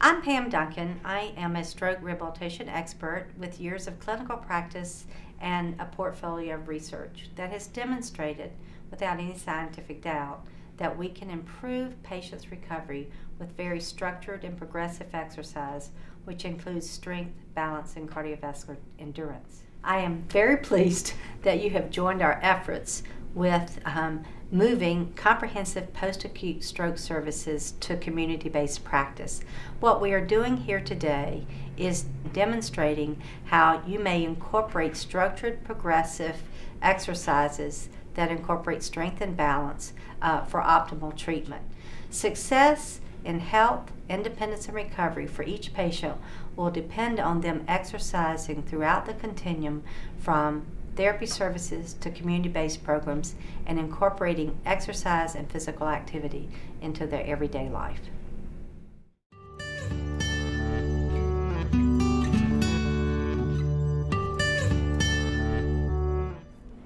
I'm Pam Duncan. I am a stroke rehabilitation expert with years of clinical practice and a portfolio of research that has demonstrated, without any scientific doubt, that we can improve patients' recovery with very structured and progressive exercise, which includes strength, balance, and cardiovascular endurance. I am very pleased that you have joined our efforts with moving comprehensive post-acute stroke services to community-based practice. What we are doing here today is demonstrating how you may incorporate structured progressive exercises that incorporate strength and balance for optimal treatment. Success in health, independence, and recovery for each patient will depend on them exercising throughout the continuum from therapy services to community-based programs and incorporating exercise and physical activity into their everyday life.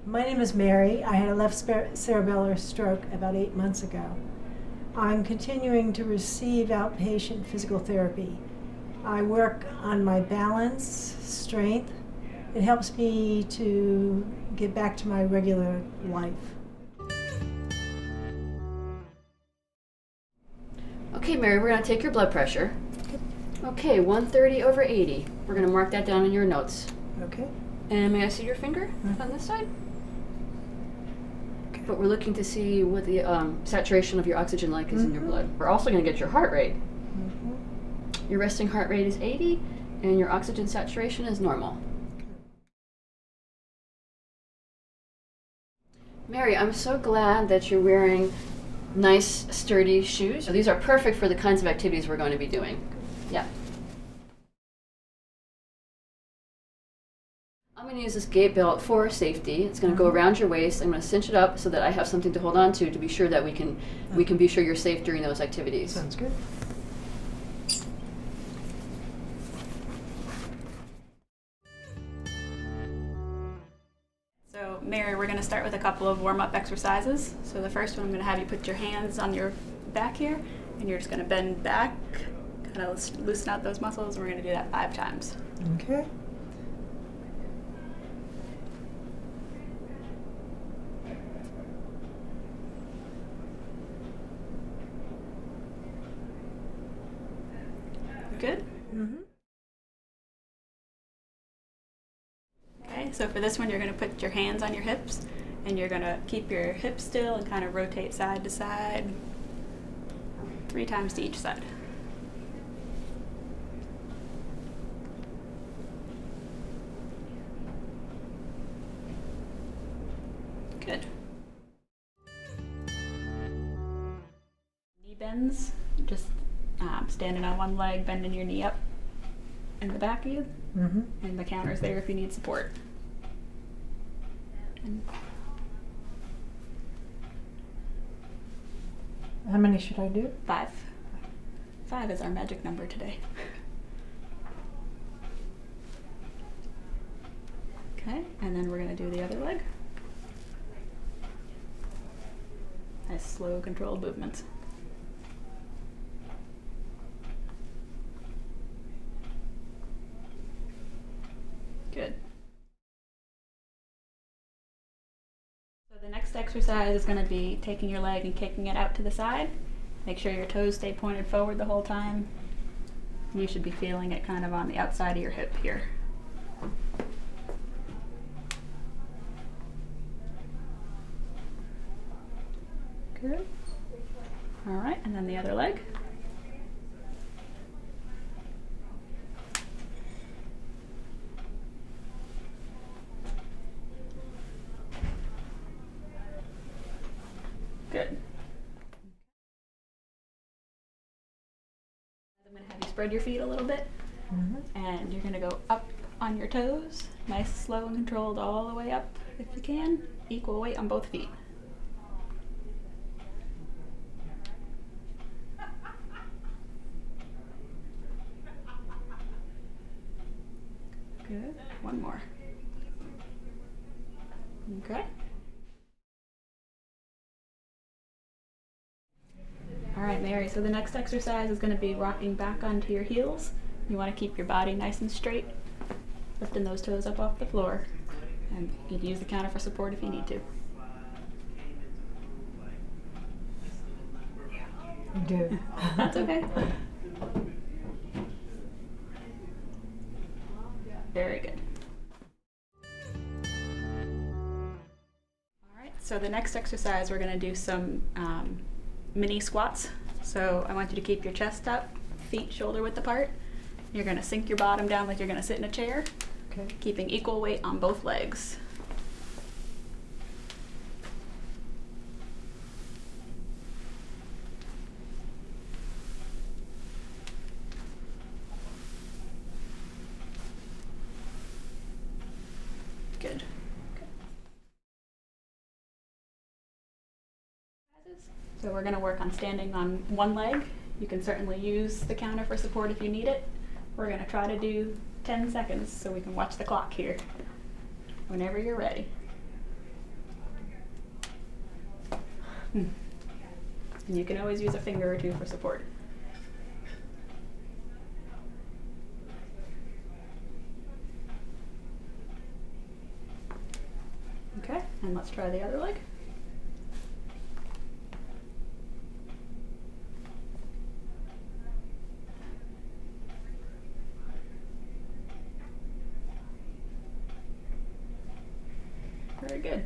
My name is Mary. I had a left cerebellar stroke about 8 months ago. I'm continuing to receive outpatient physical therapy. I work on my balance, strength. It helps me to get back to my regular life. Okay, Mary, we're going to take your blood pressure. Okay, 130/80. We're going to mark that down in your notes. Okay. And may I see your finger on this side? Okay. But we're looking to see what the saturation of your oxygen like is in your blood. We're also going to get your heart rate. Your resting heart rate is 80, and your oxygen saturation is normal. Mary, I'm so glad that you're wearing nice, sturdy shoes. So these are perfect for the kinds of activities we're going to be doing. Yeah. I'm going to use this gait belt for safety. It's going to go around your waist. I'm going to cinch it up so that I have something to hold on to be sure that we can be sure you're safe during those activities. Sounds good. So Mary, we're going to start with a couple of warm-up exercises. So the first one, I'm going to have you put your hands on your back here, and you're just going to bend back, kind of loosen out those muscles, and we're going to do that 5 times. Okay. Good? Okay, so for this one, you're going to put your hands on your hips, and you're going to keep your hips still and kind of rotate side to side 3 times to each side. Good. Knee bends, just standing on one leg, bending your knee up in the back of you, and the counter's there if you need support. And How many should I do? 5. 5 is our magic number today. Okay, and then we're going to do the other leg. Nice, slow, controlled movements. Good. So the next exercise is going to be taking your leg and kicking it out to the side. Make sure your toes stay pointed forward the whole time. You should be feeling it kind of on the outside of your hip here. Good. All right, and then the other leg. Good. I'm going to have you spread your feet a little bit, and you're going to go up on your toes, nice, slow, and controlled all the way up if you can. Equal weight on both feet. Good. One more. Okay. All right, Mary. So the next exercise is going to be rocking back onto your heels. You want to keep your body nice and straight, lifting those toes up off the floor. And you can use the counter for support if you need to. You do. That's okay. Very good. All right, so the next exercise, we're going to do some mini squats. So I want you to keep your chest up, feet shoulder width apart. You're going to sink your bottom down like you're going to sit in a chair, Okay. keeping equal weight on both legs. Good. So we're going to work on standing on one leg. You can certainly use the counter for support if you need it. We're going to try to do 10 seconds so we can watch the clock here. Whenever you're ready. And you can always use a finger or two for support. Okay, and let's try the other leg. Very good.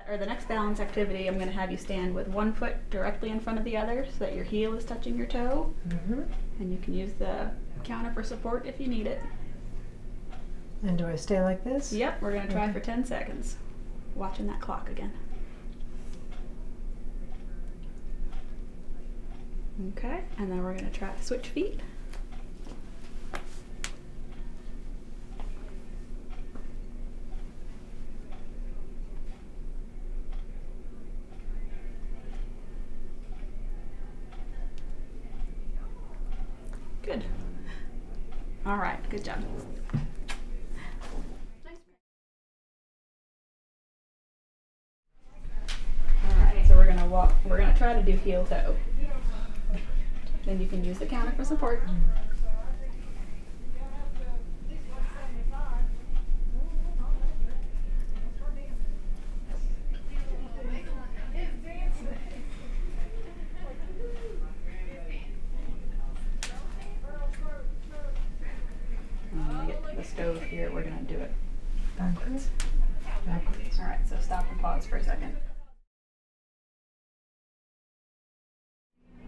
Or the next balance activity, I'm going to have you stand with one foot directly in front of the other so that your heel is touching your toe. Mm-hmm. And you can use the counter for support if you need it. And do I stay like this? Yep, we're going to try Okay. for 10 seconds. Watching that clock again. Okay, and then we're going to try to switch feet. Good. All right, good job. All right, so we're gonna try to do heel toe. Then you can use the counter for support. And when we get to the stove here, we're gonna do it backwards. Backwards. All right, so stop and pause for a second.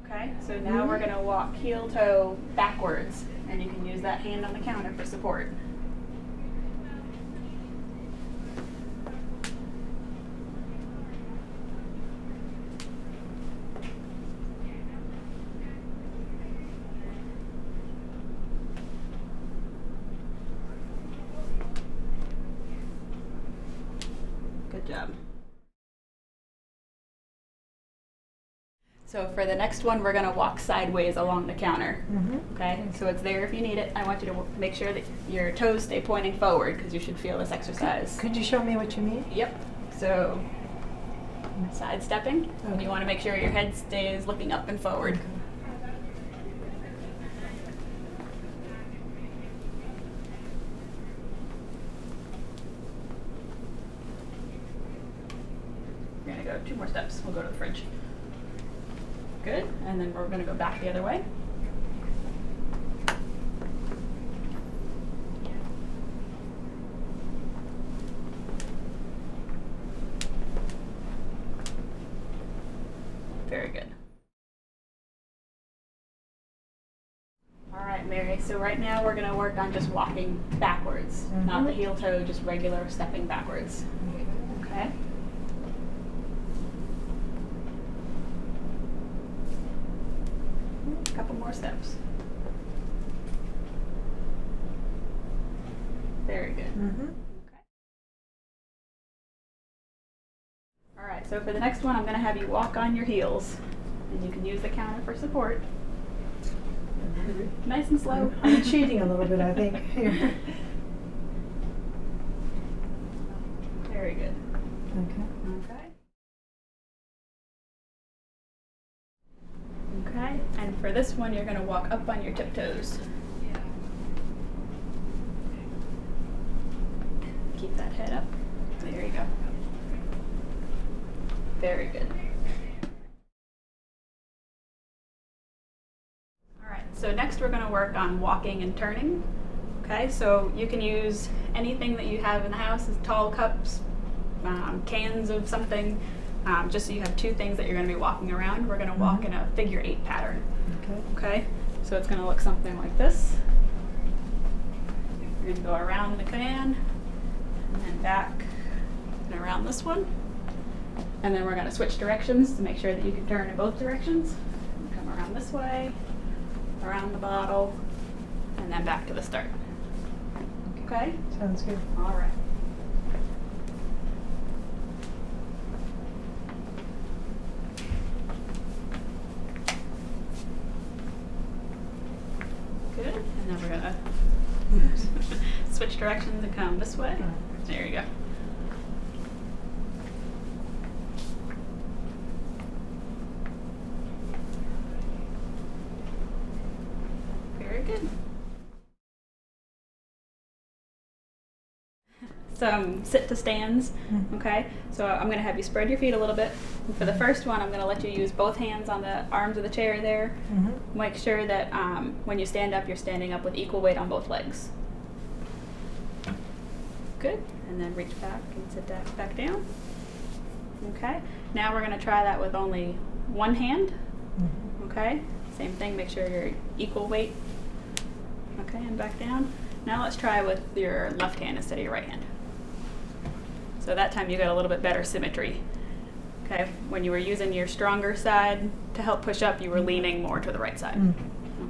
Okay, so now we're gonna walk heel toe backwards, and you can use that hand on the counter for support. Good job. So for the next one, we're gonna walk sideways along the counter. Mm-hmm. Okay, so it's there if you need it. I want you to make sure that your toes stay pointing forward because you should feel this exercise. Could you show me what you mean? Yep. So sidestepping, and Okay. you want to make sure your head stays looking up and forward. We're gonna go 2 more steps. We'll go to the fridge. Good, and then we're gonna go back the other way. Very good. All right, Mary, so right now we're gonna work on just walking backwards, not the heel toe, just regular stepping backwards. Okay? A couple more steps. Very good. Mm-hmm. Okay. All right, so for the next one, I'm going to have you walk on your heels, and you can use the counter for support. Nice and slow. I'm cheating a little bit, I think. Here. Very good. Okay. Okay. for this one, you're going to walk up on your tiptoes. Keep that head up. There you go. Very good. All right, so next we're going to work on walking and turning. Okay, so you can use anything that you have in the house, tall cups, cans of something, just so you have two things that you're going to be walking around. We're going to walk in a figure 8 pattern. Okay, so it's going to look something like this. You're going to go around the can, and then back and around this one. And then we're going to switch directions to make sure that you can turn in both directions. Come around this way, around the bottle, and then back to the start. Okay? Sounds good. All right. Good. And then we're going to switch directions and come this way. There you go. Very good. Some sit to stands. Okay, so I'm going to have you spread your feet a little bit. And for the first one, I'm going to let you use both hands on the arms of the chair there. Make sure that when you stand up, you're standing up with equal weight on both legs. Good, and then reach back and sit back down. Okay, now we're going to try that with only one hand. Okay, same thing, make sure you're equal weight. Okay, and back down. Now let's try with your left hand instead of your right hand. So that time you got a little bit better symmetry. Okay, when you were using your stronger side to help push up, you were leaning more to the right side.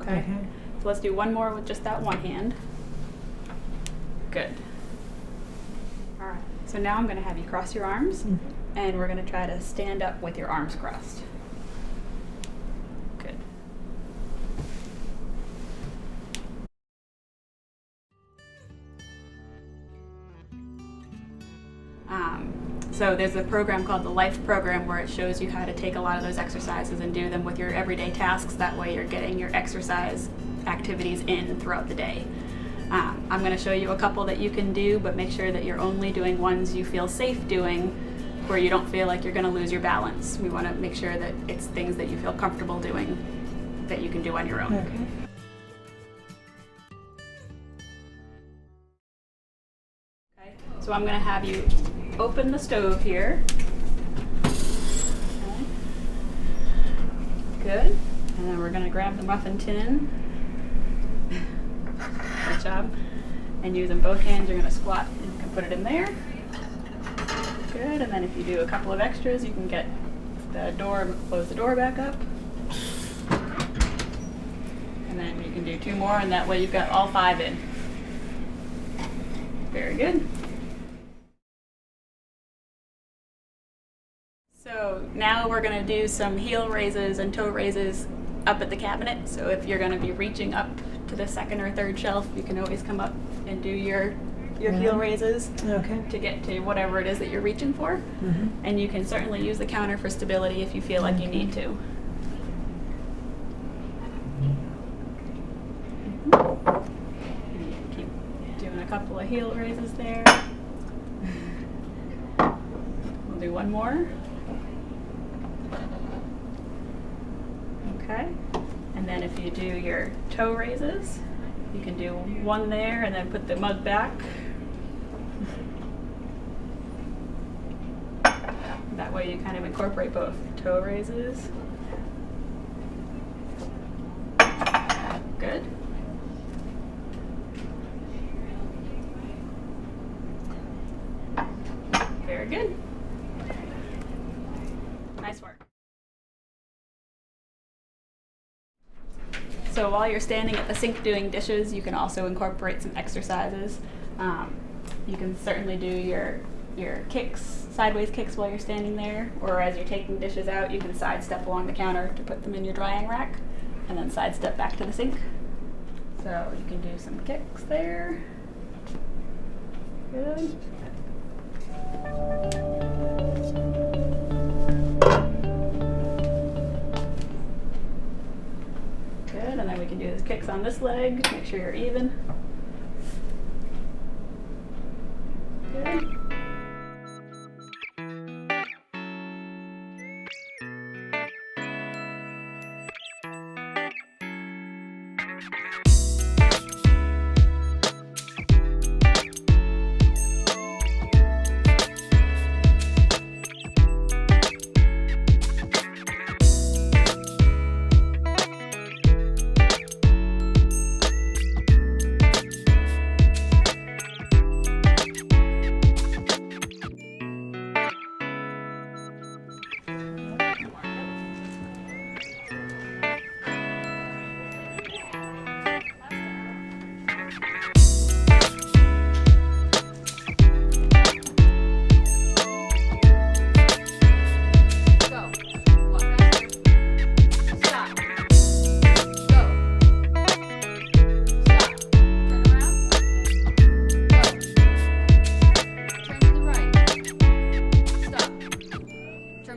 Okay, so let's do one more with just that one hand. Good. All right, so now I'm going to have you cross your arms, and we're going to try to stand up with your arms crossed. Good. So there's a program called the Life Program where it shows you how to take a lot of those exercises and do them with your everyday tasks. That way you're getting your exercise activities in throughout the day. I'm going to show you a couple that you can do, but make sure that you're only doing ones you feel safe doing where you don't feel like you're going to lose your balance. We want to make sure that it's things that you feel comfortable doing that you can do on your own. Okay. So I'm going to have you open the stove here. Okay. Good. And then we're going to grab the muffin tin. Good job. And using both hands, you're going to squat and you can put it in there. Good. And then if you do a couple of extras, you can get the door, close the door back up. And then you can do 2 more, and that way you've got all 5 in. Very good. So now we're going to do some heel raises and toe raises up at the cabinet. So if you're going to be reaching up to the 2nd or 3rd shelf, you can always come up and do your heel raises to get to whatever it is that you're reaching for. And you can certainly use the counter for stability if you feel like you need to. Keep doing a couple of heel raises there. We'll do one more. Okay, and then if you do your toe raises, you can do one there and then put the mug back. That way you kind of incorporate both toe raises. Good. Very good. Nice work. So while you're standing at the sink doing dishes, you can also incorporate some exercises. You can certainly do your kicks, sideways kicks while you're standing there, or as you're taking dishes out, you can sidestep along the counter to put them in your drying rack, and then sidestep back to the sink. So you can do some kicks there. Good. on this leg. Make sure you're even. Good.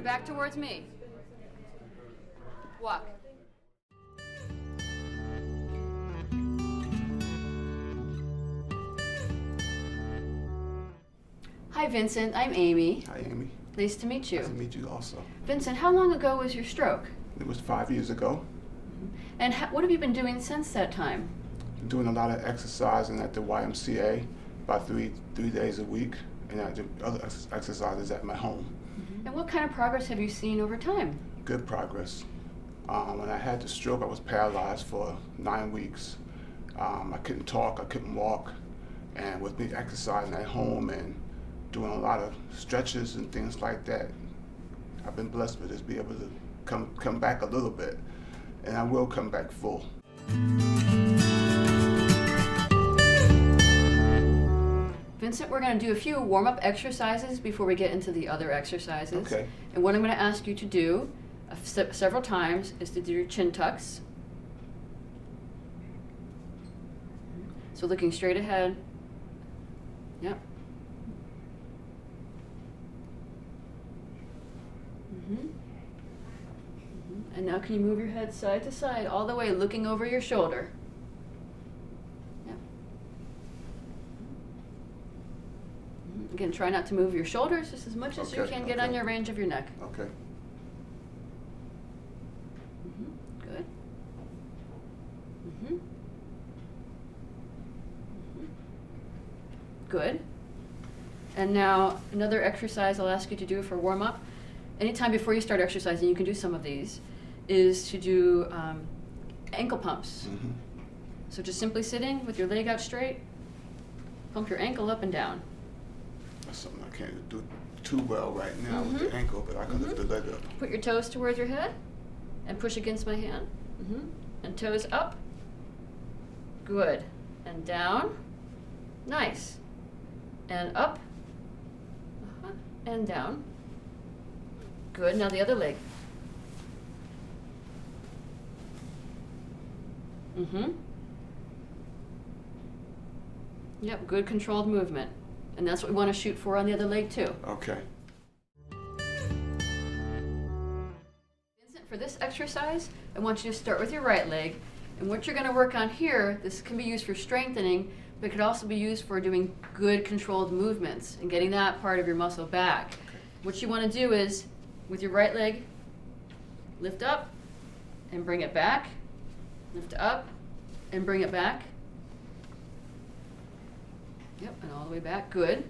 Back towards me. Walk. Hi, Vincent. I'm Amy. Hi, Amy. Nice to meet you. Nice to meet you also. Vincent, how long ago was your stroke? It was 5 years ago. And what have you been doing since that time? I'm doing a lot of exercising at the YMCA, about three days a week, and I do other exercises at my home. And what kind of progress have you seen over time? Good progress. When I had the stroke, I was paralyzed for 9 weeks. I couldn't talk, I couldn't walk, and with me exercising at home and doing a lot of stretches and things like that, I've been blessed with just be able to come back a little bit, and I will come back full. Vincent, we're going to do a few warm-up exercises before we get into the other exercises. Okay. And what I'm going to ask you to do several times is to do your chin tucks. So looking straight ahead. Yep. And now can you move your head side to side all the way, looking over your shoulder? Yep. Again, try not to move your shoulders just as much as you can. Get on your range of your neck. Okay. Good. Good. And now another exercise I'll ask you to do for warm-up. Anytime before you start exercising, you can do some of these, is to do ankle pumps. So just simply sitting with your leg out straight, pump your ankle up and down. That's something I can't do too well right now with the ankle, but I can lift the leg up. Put your toes towards your head and push against my hand. And toes up. Good. And down. Nice. And up. And down. Good. Now the other leg. Yep, good controlled movement. And that's what we want to shoot for on the other leg too. Okay. Vincent, for this exercise, I want you to start with your right leg. And what you're going to work on here, this can be used for strengthening, but it could also be used for doing good controlled movements and getting that part of your muscle back. Okay. What you want to do is, with your right leg, lift up and bring it back. Lift up and bring it back. Yep, and all the way back. Good.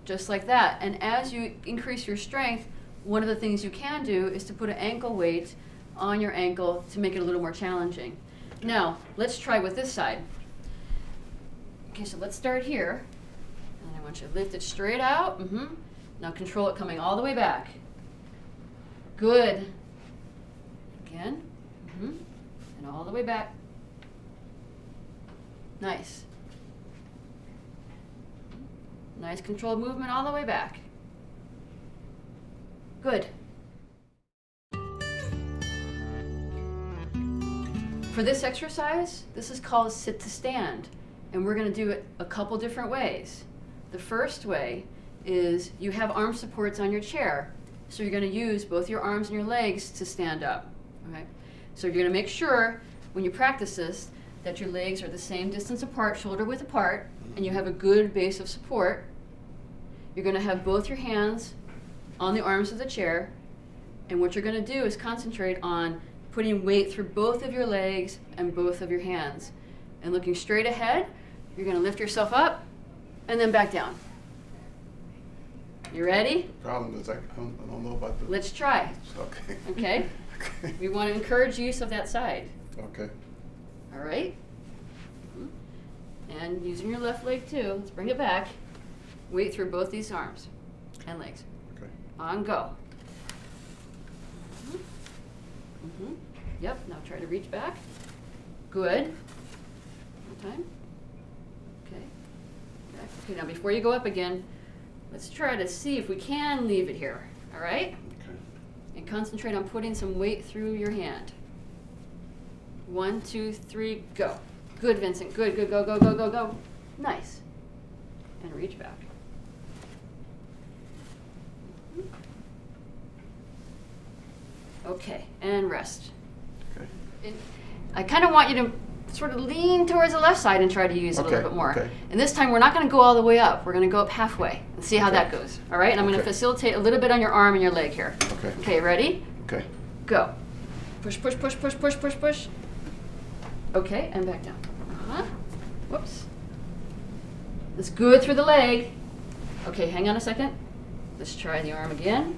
Just like that. And as you increase your strength, one of the things you can do is to put an ankle weight on your ankle to make it a little more challenging. Now, let's try with this side. Okay, so let's start here. And I want you to lift it straight out. Now control it coming all the way back. Good. Again. And all the way back. Nice. Nice controlled movement all the way back. Good. For this exercise, this is called sit to stand, and we're going to do it a couple different ways. The first way is you have arm supports on your chair, So you're going to use both your arms and your legs to stand up. Okay? So you're going to make sure when you practice this that your legs are the same distance apart, shoulder width apart, and you have a good base of support. You're going to have both your hands on the arms of the chair, and what you're going to do is concentrate on putting weight through both of your legs and both of your hands. And looking straight ahead, you're going to lift yourself up and then back down. You ready? The problem is I don't know about the. Let's try. Okay. Okay? Okay. We want to encourage use of that side. Okay. All right? And using your left leg too. Let's bring it back. Weight through both these arms and legs. Okay. On go. Yep, now try to reach back. Good. One time. Okay. Back. Okay, now before you go up again, let's try to see if we can leave it here. All right? Okay. And concentrate on putting some weight through your hand. 1, 2, 3, go. Good, Vincent. Good, good. Go, go, go, go, go. Nice. And reach back. Okay, and rest. Okay. I kind of want you to sort of lean towards the left side and try to use it a little Okay, bit more. okay. And this time we're not going to go all the way up. We're going to go up halfway and see how Okay. that goes. All right? And I'm going to Okay. facilitate a little bit on your arm and your leg here. Okay. Okay, ready? Okay. Go. Push, push, push, push, push, push, push. Okay, and back down. Uh-huh. Whoops. That's good through the leg. Okay, hang on a second. Let's try the arm again.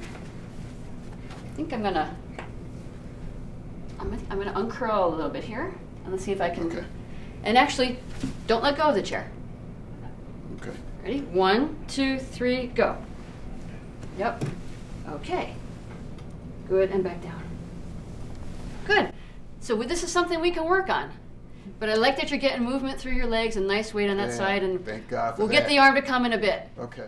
I think I'm gonna uncurl a little bit here, and let's see if I can. Okay. And actually, don't let go of the chair. Okay. Ready? 1, 2, 3, go. Yep. Okay. Good, and back down. Good. So this is something we can work on. But I like that you're getting movement through your legs and nice weight on that Yeah, side, and thank God for we'll that. get the arm to come in a bit. Okay.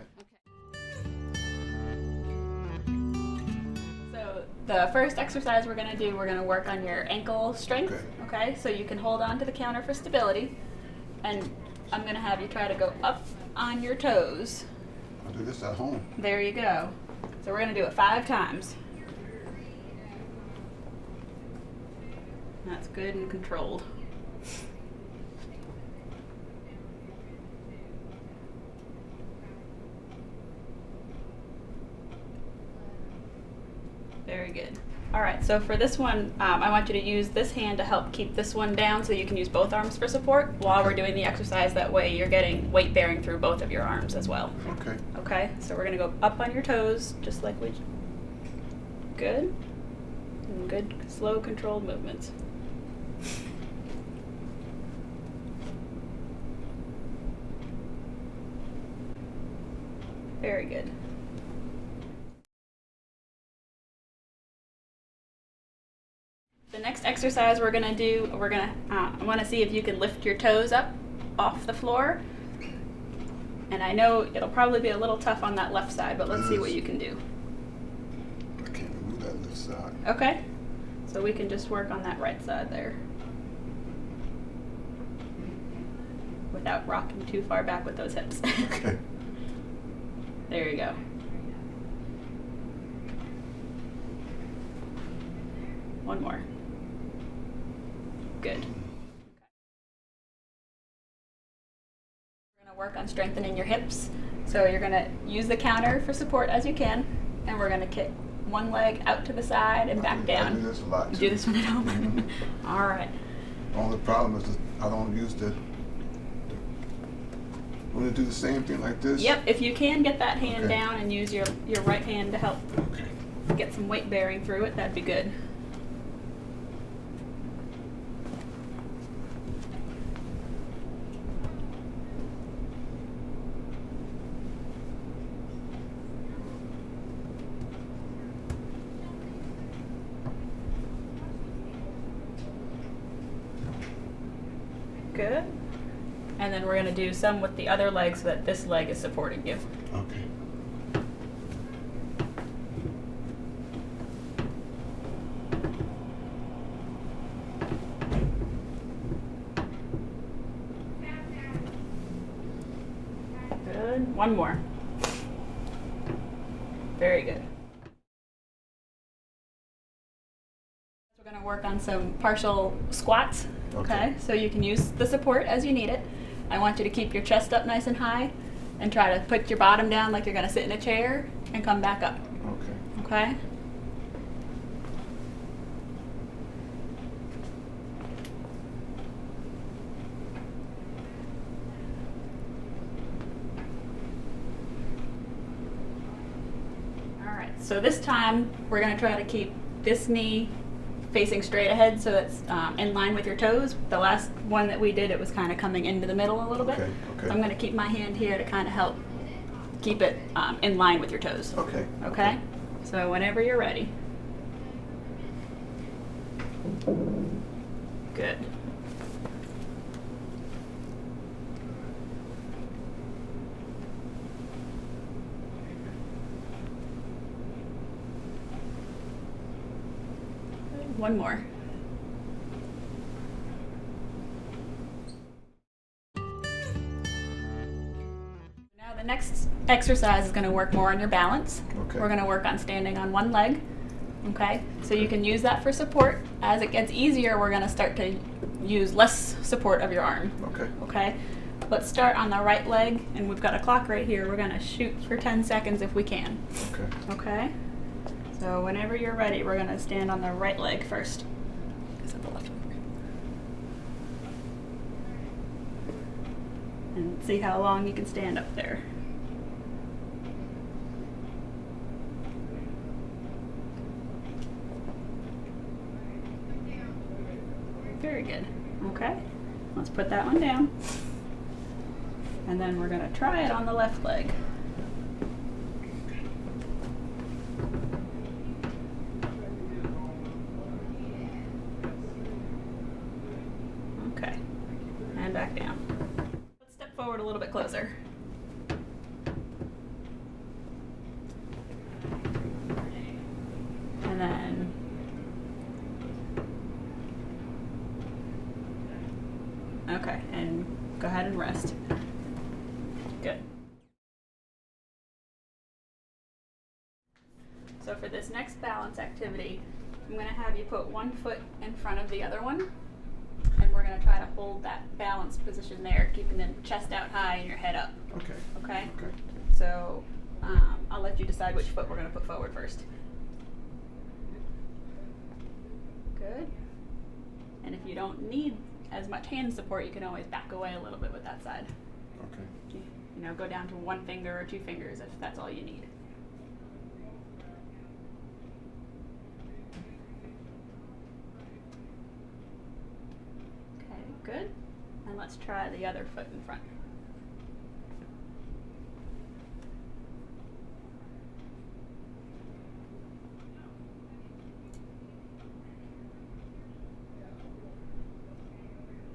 So the first exercise we're going to do, we're going to work on your ankle strength. Okay, so you can hold on to the counter for stability. And I'm going to have you try to go up on your toes. I'll do this at home. There you go. So we're going to do it 5 times. That's good and controlled. Very good. All right, so for this one, I want you to use this hand to help keep this one down so you can use both arms for support while we're doing the exercise. That way you're getting weight bearing through both of your arms as well. Okay. Okay, so we're gonna go up on your toes, just like we. Good. And good, slow, controlled movements. Very good. The next exercise we're gonna do, I wanna see if you can lift your toes up off the floor. And I know it'll probably be a little tough on that left side, but let's see what you can do. I can't move that left side. Okay? So we can just work on that right side there. Without rocking too far back with those hips. Okay. There you go. One more. Good. We're going to work on strengthening your hips. So you're going to use the counter for support as you can, and we're going to kick one leg out to the side and back down. I do this a lot You too. do this one at home? All right. Only problem is that I don't use the. I'm gonna do the same thing like this. Yep, if you can get that hand Okay. down and use your right hand to help Okay. get some weight bearing through it, that'd be good. Good. And then we're going to do some with the other leg so that this leg is supporting you. Okay. Good. One more. Very good. work on some partial squats. Okay. So you can use the support as you need it. I want you to keep your chest up nice and high and try to put your bottom down like you're going to sit in a chair and come back up. Okay. Okay? All right. So this time we're going to try to keep this knee facing straight ahead so it's in line with your toes. The last one that we did, it was kind of coming into the middle a little bit. Okay. Okay. So I'm going to keep my hand here to kind of help keep it in line with your toes. Okay. Okay? So whenever you're ready. Good. One more. Now the next exercise is going to work more on your balance. Okay. We're going to work on standing on one leg. Okay? So you can use that for support. As it gets easier, we're going to start to use less support of your arm. Okay. Okay? Let's start on the right leg, and we've got a clock right here. We're going to shoot for 10 seconds if we can. Okay. Okay? So whenever you're ready, we're going to stand on the right leg first. Is it the left one? And see how long you can stand up there. Very good. Okay, let's put that one down. And then we're going to try it on the left leg. Okay, and back down. Let's step forward a little bit closer. And then okay, and go ahead and rest. Good. So for this next balance activity, I'm going to have you put one foot in front of the other one, and we're going to try to hold that balance position there, keeping the chest out high and your head up. Okay. Okay? Okay. So I'll let you decide which foot we're going to put forward first. Good. And if you don't need as much hand support, you can always back away a little bit with that side. Okay. You know, go down to one finger or two fingers if that's all you need. Okay, good. And let's try the other foot in front.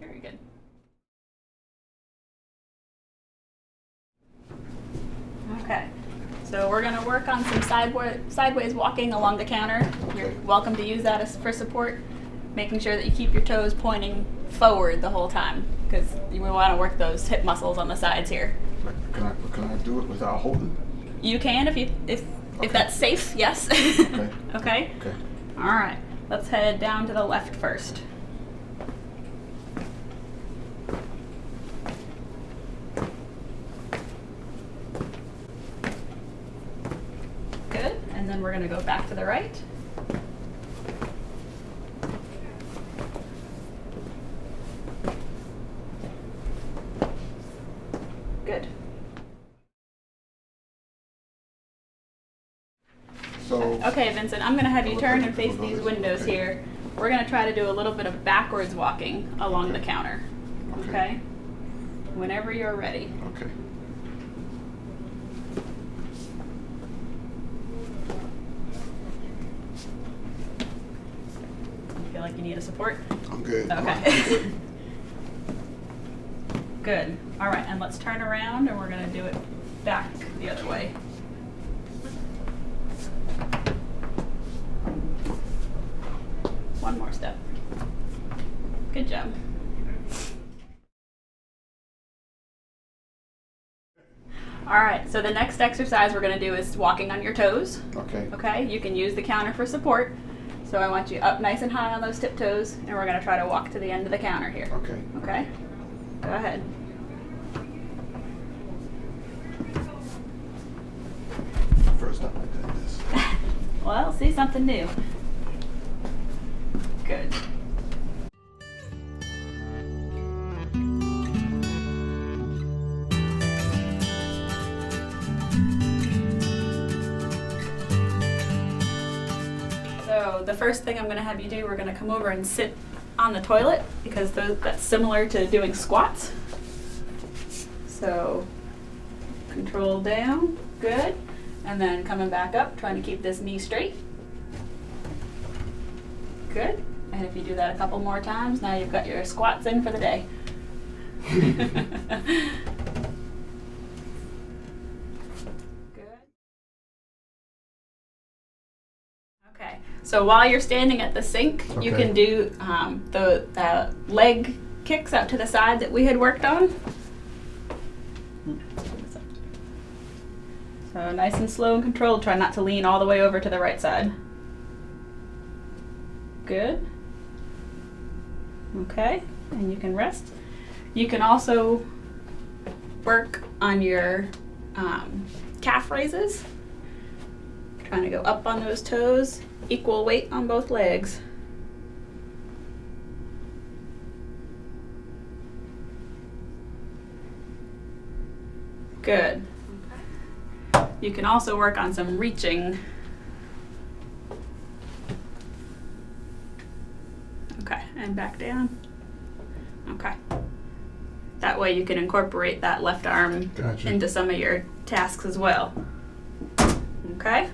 Very good. Okay, so we're going to work on some sideways walking along the counter. You're Okay. welcome to use that as for support, making sure that you keep your toes pointing forward the whole time, because we want to work those hip muscles on the sides here. Can I do it without holding? You can if Okay. that's safe, yes. Okay. Okay? Okay. All right, let's head down to the left first. Good, and then we're going to go back to the right. Good. So. Okay, Vincent, I'm going to have you turn and face Okay. these windows here. We're going to try to do a little bit of backwards walking along the counter. Okay? Whenever you're ready. Okay. You feel like you need a support? I'm good. Okay. Good. All right, and let's turn around and we're going to do it back the other way. One more step. Good job. All right, so the next exercise we're going to do is walking on your toes. Okay. Okay, you can use the counter for support. So I want you up nice and high on those tiptoes, and we're gonna try to walk to the end of the counter here. Okay. Okay? Go ahead. First time I did this. Well, see something new. Good. So the first thing I'm going to have you do, we're going to come over and sit on the toilet because that's similar to doing squats. So control down, good. And then coming back up, trying to keep this knee straight. Good. And if you do that a couple more times, now you've got your squats in for the day. Good. Okay. So while you're standing at the sink, you can do the leg kicks out to the side that we had worked on. So nice and slow and controlled. Try not to lean all the way over to the right side. Good. Okay, and you can rest. You can also work on your calf raises. Trying to go up on those toes, equal weight on both legs. Good. You can also work on some reaching. Okay, and back down. Okay. That way you can incorporate that left arm into some of your tasks as well. Okay?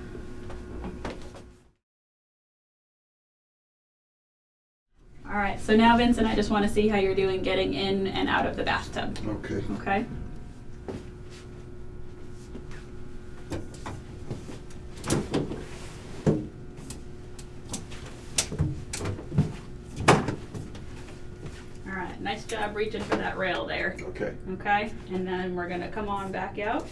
All right, so now Vincent, I just want to see how you're doing getting in and out of the bathtub. Okay. Okay? Nice job reaching for that rail there. Okay. Okay, and then we're gonna come on back out.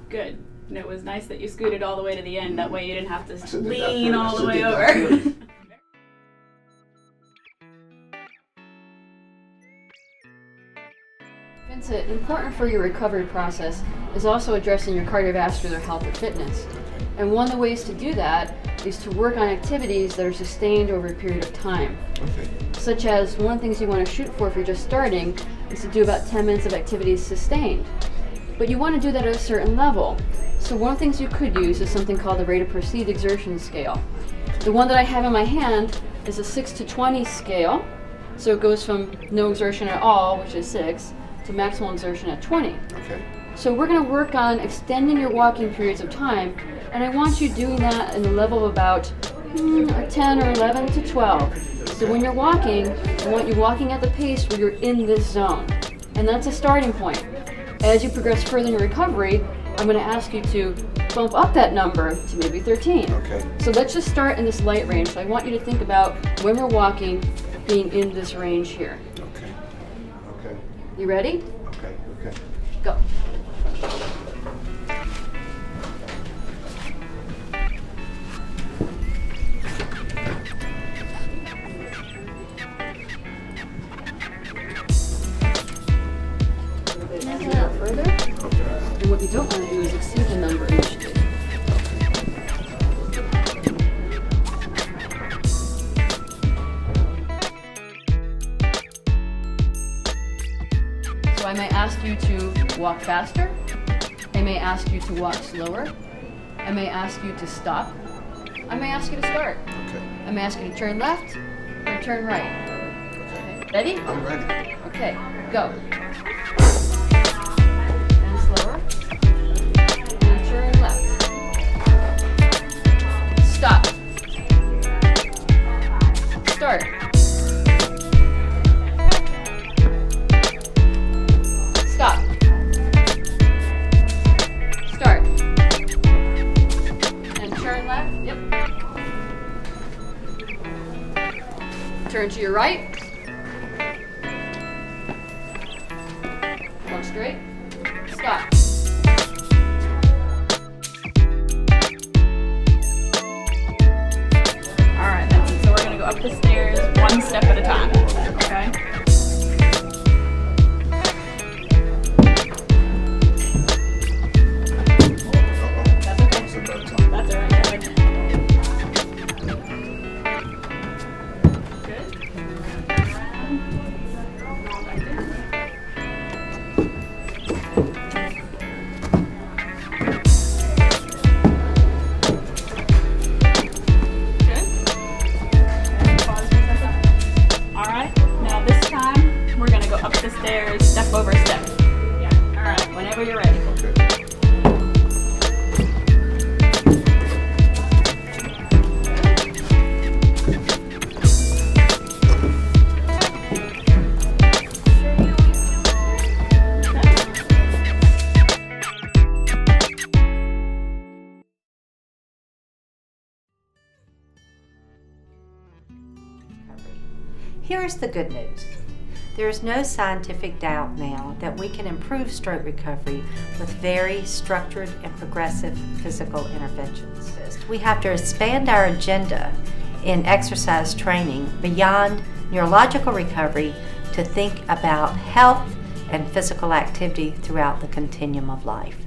Good. And it was nice that you scooted all the way to the end. That way you didn't have to lean all the way over. Vincent, important for your recovery process is also addressing your cardiovascular health or fitness. And one of the ways to do that is to work on activities that are sustained over a period of time. Okay. Such as, one of the things you want to shoot for if you're just starting is to do about 10 minutes of activities sustained. But you want to do that at a certain level. So one of the things you could use is something called the rate of perceived exertion scale. The one that I have in my hand is a 6 to 20 scale. So it goes from no exertion at all, which is 6, to maximum exertion at 20. Okay. So we're going to work on extending your walking periods of time, and I want you doing that in the level of about 10 or 11 to 12. So when you're walking, I want you walking at the pace where you're in this zone. And that's a starting point. As you progress further in your recovery, I'm going to ask you to bump up that number to maybe 13. Okay. So let's just start in this light range. So I want you to think about when we're walking being in this range here. Okay. Okay. You ready? Okay. Okay. Go. Further. And what you don't want to do is exceed the number initially. So I may ask you to walk faster. I may ask you to walk slower. I may ask you to stop. I may ask you to start. Okay. I may ask you to turn left or turn right. Okay. Ready? I'm ready. Okay, go. And slower. And turn left. Stop. Start. Stop. Start. And turn left. Yep. Turn to your right. Great. Stop. Alright, Vincent, so we're going to go up the stairs one step at a time. Okay? That's okay. It's about time. That's alright. Good. Alright, now this time we're going to go up the stairs step over step. Yeah. Alright, whenever you're ready. Okay. Here is the good news. There is no scientific doubt now that we can improve stroke recovery with very structured and progressive physical interventions. We have to expand our agenda in exercise training beyond neurological recovery to think about health and physical activity throughout the continuum of life.